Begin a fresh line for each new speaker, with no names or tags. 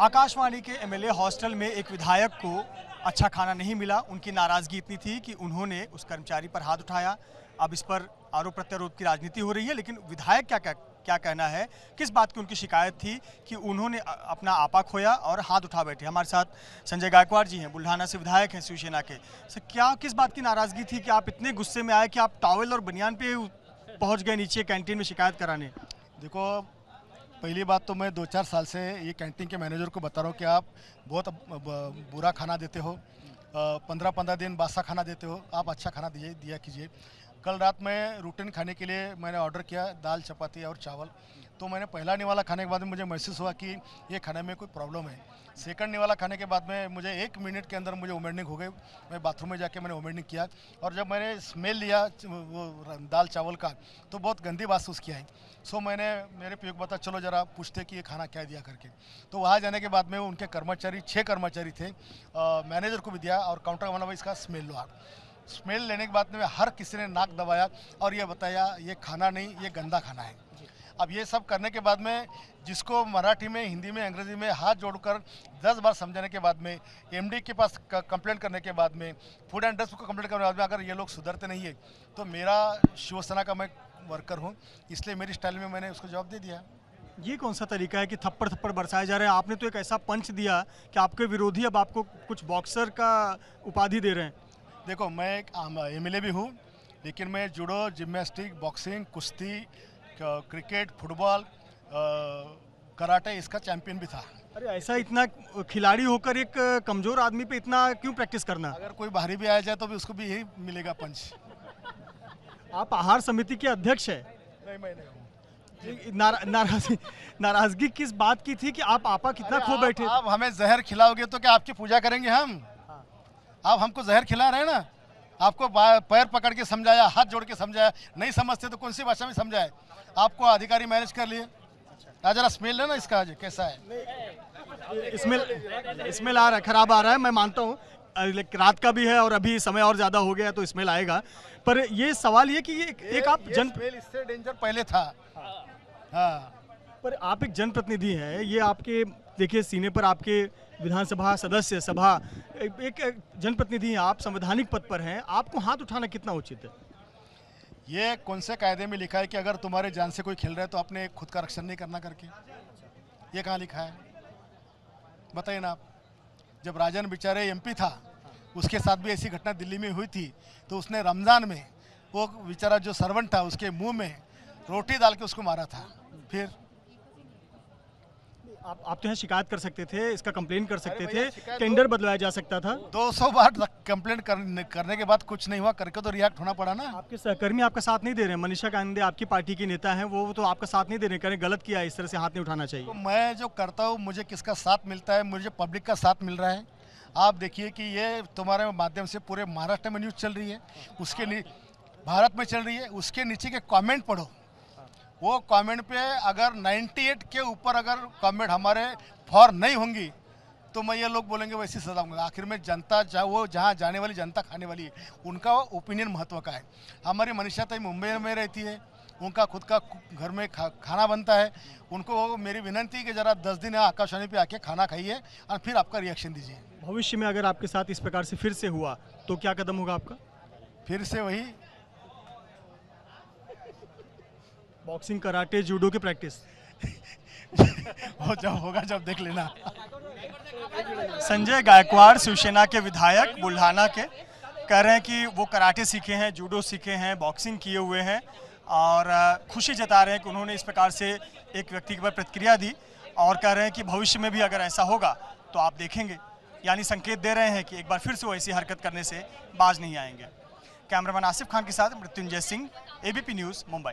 आकाशवाणी के MLA hostel में एक विधायक को अच्छा खाना नहीं मिला। उनकी नाराजगी इतनी थी कि उन्होंने उस कर्मचारी पर हाथ उठाया। अब इस पर आरोप प्रत्यारोप की राजनीति हो रही है, लेकिन विधायक क्या कहना है, किस बात की उनकी शिकायत थी कि उन्होंने अपना आपा खोया और हाथ उठा बैठे। हमारे साथ संजय गायकवाड़ जी हैं, बुल्ढाना से विधायक हैं शिवसेना के। सर, क्या किस बात की नाराजगी थी कि आप इतने गुस्से में आए कि आप टॉवेल और बनियान पे पहुंच गए नीचे कैंटीन में शिकायत कराने?
देखो, पहली बात तो मैं 2-4 साल से ये कैंटीन के मैनेजर को बता रहा हूँ कि आप बहुत बुरा खाना देते हो, 15-15 दिन बासा खाना देते हो, आप अच्छा खाना दिया कीजिए। कल रात में रूटीन खाने के लिए मैंने ऑर्डर किया दाल चपाती और चावल, तो मैंने पहला निवाला खाने के बाद में मुझे महसूस हुआ कि ये खाने में कोई प्रॉब्लम है। सेकंड निवाला खाने के बाद में मुझे 1 मिनट के अंदर मुझे वोमिटिंग हो गई। मैं बाथरूम में जाके मैंने वोमिटिंग किया और जब मैंने स्मेल लिया वो दाल चावल का, तो बहुत गंदी बात उसकी आई। सो मैंने मेरे पीओ को बता, चलो ज़रा पूछते कि ये खाना क्या दिया करके। तो वहाँ जाने के बाद में उनके कर्मचारी 6 कर्मचारी थे, मैनेजर को भी दिया और काउंटर वाला भाई इसका स्मेल लो। स्मेल लेने के बाद में हर किसी ने नाक दबाया और ये बताया ये खाना नहीं, ये गंदा खाना है। अब ये सब करने के बाद में जिसको मराठी में, हिंदी में, अंग्रेजी में हाथ जोड़कर 10 बार समझाने के बाद में, एमडी के पास कंप्लेंट करने के बाद में, फूड एंड ड्रग्स को कंप्लेंट करने के बाद में अगर ये लोग सुधरते नहीं है तो मेरा शिवसेना का मैं वर्कर हूँ, इसलिए मेरी स्टाइल में मैंने उसको जवाब दे दिया।
ये कौन सा तरीका है कि थप्पड़ थप्पड़ बरसाए जा रहे हैं? आपने तो एक ऐसा पंच दिया कि आपके विरोधी अब आपको कुछ बॉक्सर का उपाधि दे रहे हैं।
देखो, मैं एक एमएलए भी हूँ, लेकिन मैं जूडो, जिम्नास्टिक, बॉक्सिंग, कुश्ती, क्रिकेट, फुटबॉल, कराटे इसका चैंपियन भी था।
अरे ऐसा इतना खिलाड़ी होकर एक कमजोर आदमी पे इतना क्यों प्रैक्टिस करना?
अगर कोई बाहरी भी आ जाए तो भी उसको भी यही मिलेगा पंच।
आप आहार समिति के अध्यक्ष हैं।
नहीं, मैं नहीं हूँ।
नाराजगी किस बात की थी कि आप आपा कितना खो बैठे?
आप हमें जहर खिलाओगे तो क्या आपकी पूजा करेंगे हम? आप हमको जहर खिला रहे हैं ना। आपको पैर पकड़ के समझाया, हाथ जोड़ के समझाया, नहीं समझते तो कौन सी भाषा में समझाए? आपको अधिकारी मैनेज कर लिए। जरा स्मेल है ना इसका, कैसा है?
स्मेल आ रहा है, खराब आ रहा है, मैं मानता हूँ। रात का भी है और अभी समय और ज़्यादा हो गया तो स्मेल आएगा। पर ये सवाल ये कि एक आप
स्मेल इससे डेंजर पहले था। हाँ,
पर आप एक जनप्रतिनिधि हैं, ये आपके देखिए सीने पर आपके विधानसभा सदस्य सभा एक जनप्रतिनिधि हैं, आप संवैधानिक पद पर हैं, आपको हाथ उठाना कितना उचित है?
ये कौन से कायदे में लिखा है कि अगर तुम्हारे जान से कोई खेल रहा है तो आपने खुद का रक्षण नहीं करना करके? ये कहाँ लिखा है बताइए ना आप। जब राजन बेचारे एमपी था, उसके साथ भी ऐसी घटना दिल्ली में हुई थी, तो उसने रमज़ान में वो बेचारा जो सर्वेंट था उसके मुंह में रोटी डाल के उसको मारा था। फिर
आप तो यहाँ शिकायत कर सकते थे, इसका कंप्लेन कर सकते थे, टेंडर बदलाया जा सकता था।
200 बार कंप्लेंट करने के बाद कुछ नहीं हुआ, करके तो रिएक्ट होना पड़ा ना।
आपके सहकर्मी आपका साथ नहीं दे रहे हैं, मनीषा गांधी आपकी पार्टी की नेता हैं, वो तो आपका साथ नहीं दे रहे, कह रहे गलत किया, इस तरह से हाथ नहीं उठाना चाहिए।
तो मैं जो करता हूँ, मुझे किसका साथ मिलता है? मुझे पब्लिक का साथ मिल रहा है। आप देखिए कि ये तुम्हारे माध्यम से पूरे महाराष्ट्र में न्यूज़ चल रही है, उसके भारत में चल रही है, उसके नीचे के कमेंट पढ़ो। वो कमेंट पे अगर 98 के ऊपर अगर कमेंट हमारे फॉर नहीं होंगी तो मैं ये लोग बोलेंगे वैसी सजा दूंगा। आखिर में जनता वो जहाँ जाने वाली जनता खाने वाली है, उनका ओपिनियन महत्व का है। हमारी मनीषा ताई मुंबई में रहती है, उनका खुद का घर में खाना बनता है। उनको मेरी विनंती है कि ज़रा 10 दिन आकाशवाणी पे आके खाना खाइए और फिर आपका रिएक्शन दीजिए।
भविष्य में अगर आपके साथ इस प्रकार से फिर से हुआ तो क्या कदम होगा आपका?
फिर से वही
बॉक्सिंग, कराटे, जूडो की प्रैक्टिस
वो जब होगा जब देख लेना।
संजय गायकवाड़ शिवसेना के विधायक बुल्ढाना के कह रहे हैं कि वो कराटे सीखे हैं, जूडो सीखे हैं, बॉक्सिंग किए हुए हैं और खुशी जता रहे हैं कि उन्होंने इस प्रकार से एक व्यक्ति के ऊपर प्रतिक्रिया दी और कह रहे हैं कि भविष्य में भी अगर ऐसा होगा तो आप देखेंगे, यानी संकेत दे रहे हैं कि एक बार फिर से वो ऐसी हरकत करने से बाज नहीं आएंगे। कैमरामैन आसिफ खान के साथ मृत्युंजय सिंह, एबीपी न्यूज़, मुंबई।